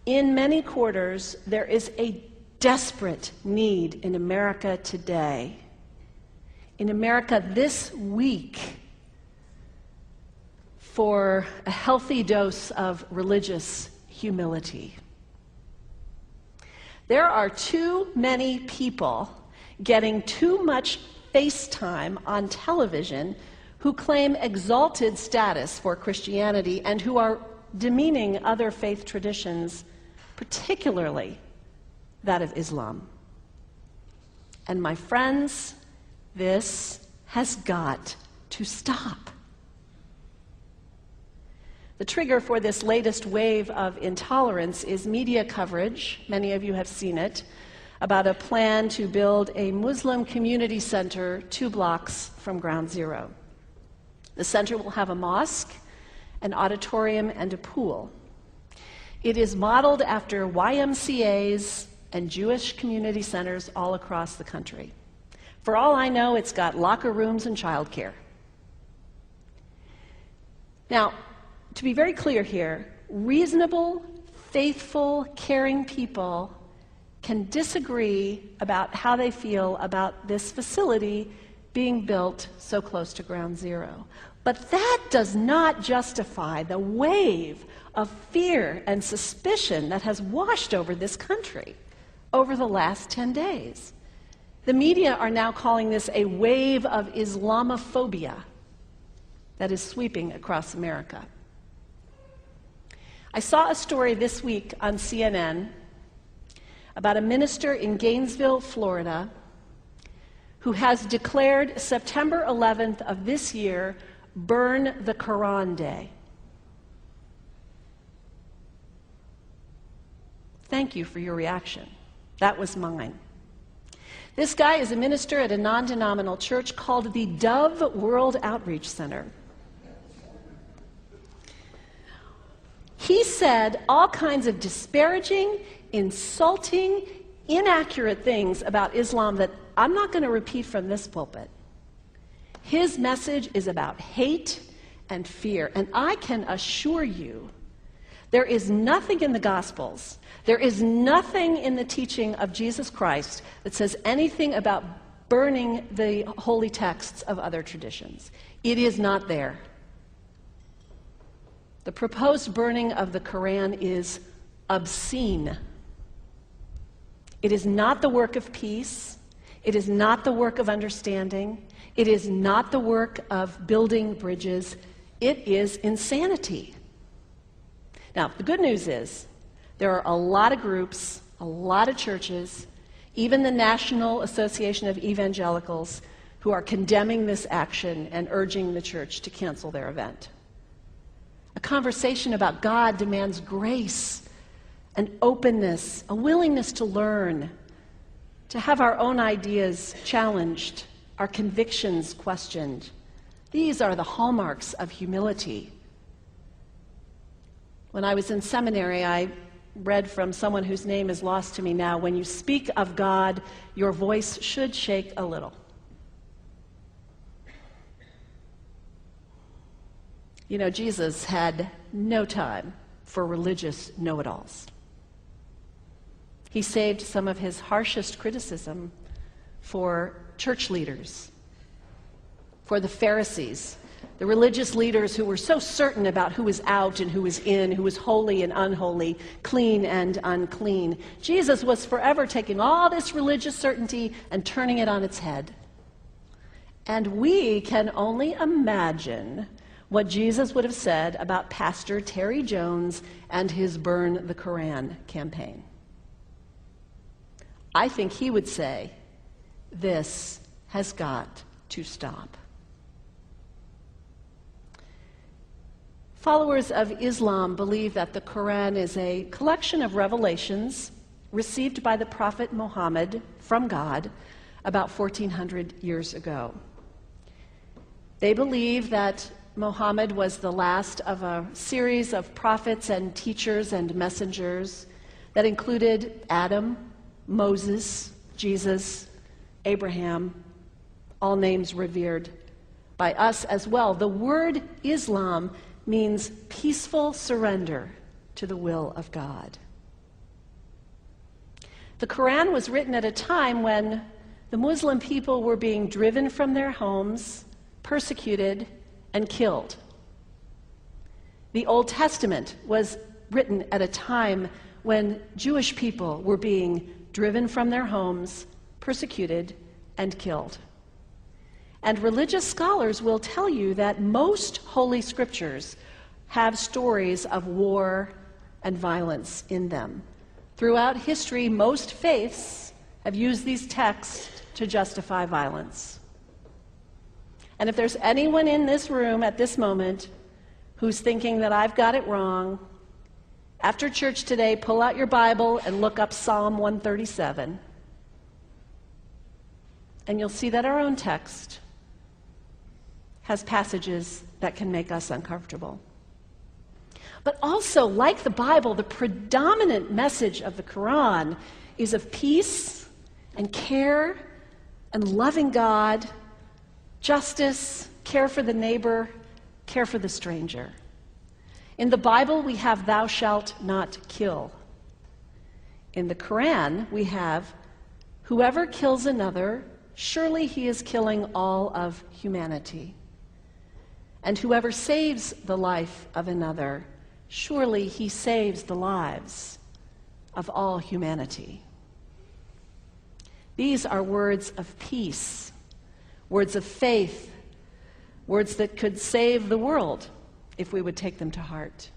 In many quarters, there is a desperate need in America today, in America this week, for a healthy dose of religious humility. There are too many people getting too much face time on television who claim exalted status for Christianity and who are demeaning other faith traditions, particularly that of Islam. And my friends, this has got to stop. The trigger for this latest wave of intolerance is media coverage, many of you have seen it, about a plan to build a Muslim community center 2 blocks from Ground Zero. The center will have a mosque, an auditorium, and a pool. It is modeled after YMCAs and Jewish community centers all across the country. For all I know, it's got locker rooms and childcare. Now, to be very clear here, reasonable, faithful, caring people can disagree about how they feel about this facility being built so close to Ground Zero. But that does not justify the wave of fear and suspicion that has washed over this country over the last 10 days. The media are now calling this a wave of Islamophobia that is sweeping across America. I saw a story this week on CNN about a minister in Gainesville, Florida, who has declared September 11th of this year Burn the Quran Day. Thank you for your reaction. That was mine. This guy is a minister at a non-denominational church called the Dove World Outreach Center. He said all kinds of disparaging, insulting, inaccurate things about Islam that I'm not going to repeat from this pulpit. His message is about hate and fear, and I can assure you there is nothing in the Gospels, there is nothing in the teaching of Jesus Christ that says anything about burning the holy texts of other traditions. It is not there. The proposed burning of the Quran is obscene. It is not the work of peace. It is not the work of understanding. It is not the work of building bridges. It is insanity. Now, the good news is there are a lot of groups, a lot of churches, even the National Association of Evangelicals, who are condemning this action and urging the church to cancel their event. A conversation about God demands grace and openness, a willingness to learn, to have our own ideas challenged, our convictions questioned. These are the hallmarks of humility. When I was in seminary, I read from someone whose name is lost to me now, when you speak of God, your voice should shake a little. You know, Jesus had no time for religious know-it-alls. He saved some of his harshest criticism for church leaders, for the Pharisees, the religious leaders who were so certain about who was out and who was in, who was holy and unholy, clean and unclean. Jesus was forever taking all this religious certainty and turning it on its head. And we can only imagine what Jesus would have said about Pastor Terry Jones and his Burn the Quran campaign. I think he would say, this has got to stop. Followers of Islam believe that the Quran is a collection of revelations received by the Prophet Muhammad from God about 1400 years ago. They believe that Muhammad was the last of a series of prophets and teachers and messengers that included Adam, Moses, Jesus, Abraham, all names revered by us as well. The word Islam means peaceful surrender to the will of God. The Quran was written at a time when the Muslim people were being driven from their homes, persecuted, and killed. The Old Testament was written at a time when Jewish people were being driven from their homes, persecuted, and killed. And religious scholars will tell you that most holy scriptures have stories of war and violence in them. Throughout history, most faiths have used these texts to justify violence. And if there's anyone in this room at this moment who's thinking that I've got it wrong, after church today, pull out your Bible and look up Psalm 137. And you'll see that our own text has passages that can make us uncomfortable. But also, like the Bible, the predominant message of the Quran is of peace and care and loving God, justice, care for the neighbor, care for the stranger. In the Bible, we have thou shalt not kill. In the Quran, we have whoever kills another, surely he is killing all of humanity. And whoever saves the life of another, surely he saves the lives of all humanity. These are words of peace, words of faith, words that could save the world if we would take them to heart.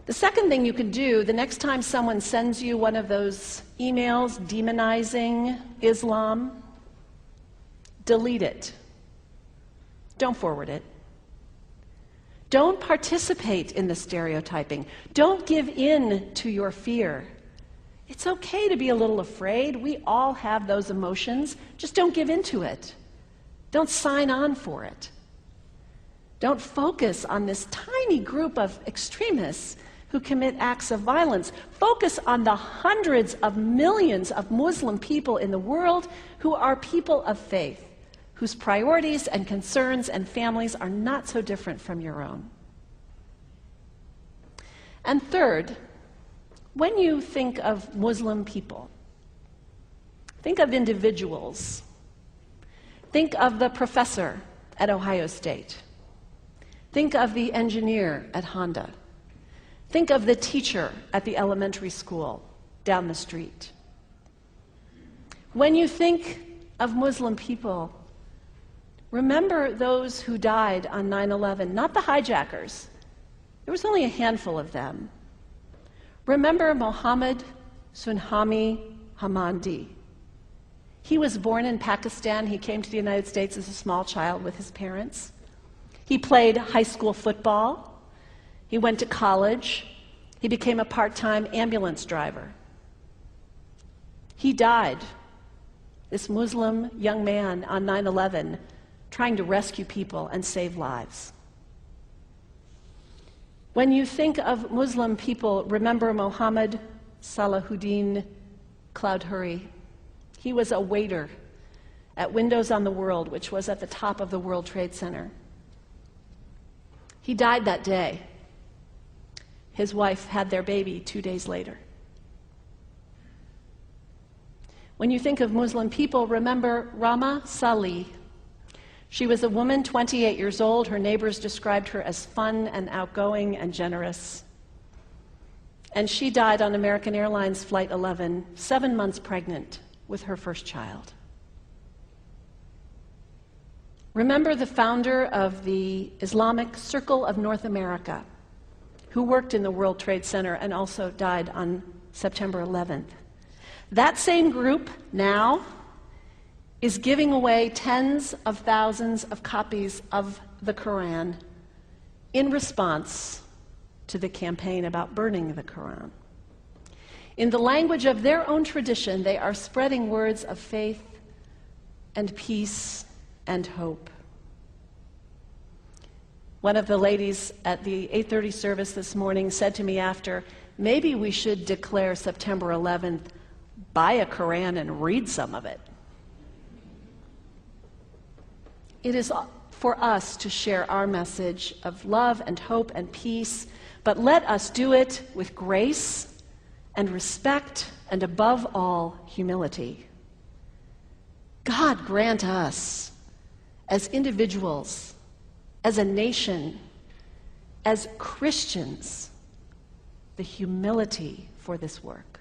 The second thing you can do the next time someone sends you one of those emails demonizing Islam, delete it. Don't forward it. Don't participate in the stereotyping. Don't give in to your fear. It's okay to be a little afraid. We all have those emotions. Just don't give in to it. Don't sign on for it. Don't focus on this tiny group of extremists who commit acts of violence. Focus on the hundreds of millions of Muslim people in the world who are people of faith, whose priorities and concerns and families are not so different from your own. And third, when you think of Muslim people, think of individuals. Think of the professor at Ohio State. Think of the engineer at Honda. Think of the teacher at the elementary school down the street. When you think of Muslim people, remember those who died on 9/11, not the hijackers. There was only a handful of them. Remember Mohammed Sunhami Hamandi. He was born in Pakistan. He came to the United States as a small child with his parents. He played high school football. He went to college. He became a part-time ambulance driver. He died, this Muslim young man, on 9/11, trying to rescue people and save lives. When you think of Muslim people, remember Mohammed Salahuddin Cloudhurry. He was a waiter at Windows on the World, which was at the top of the World Trade Center. He died that day. His wife had their baby 2 days later. When you think of Muslim people, remember Rama Salih. She was a woman, 28 years old. Her neighbors described her as fun and outgoing and generous. And she died on American Airlines Flight 11, 7 months pregnant with her first child. Remember the founder of the Islamic Circle of North America, who worked in the World Trade Center and also died on September 11th. That same group now is giving away tens of thousands of copies of the Quran in response to the campaign about burning the Quran. In the language of their own tradition, they are spreading words of faith and peace and hope. One of the ladies at the 8:30 service this morning said to me after, maybe we should declare September 11th, buy a Quran and read some of it. It is for us to share our message of love and hope and peace, but let us do it with grace and respect, and above all, humility. God grant us, as individuals, as a nation, as Christians, the humility for this work.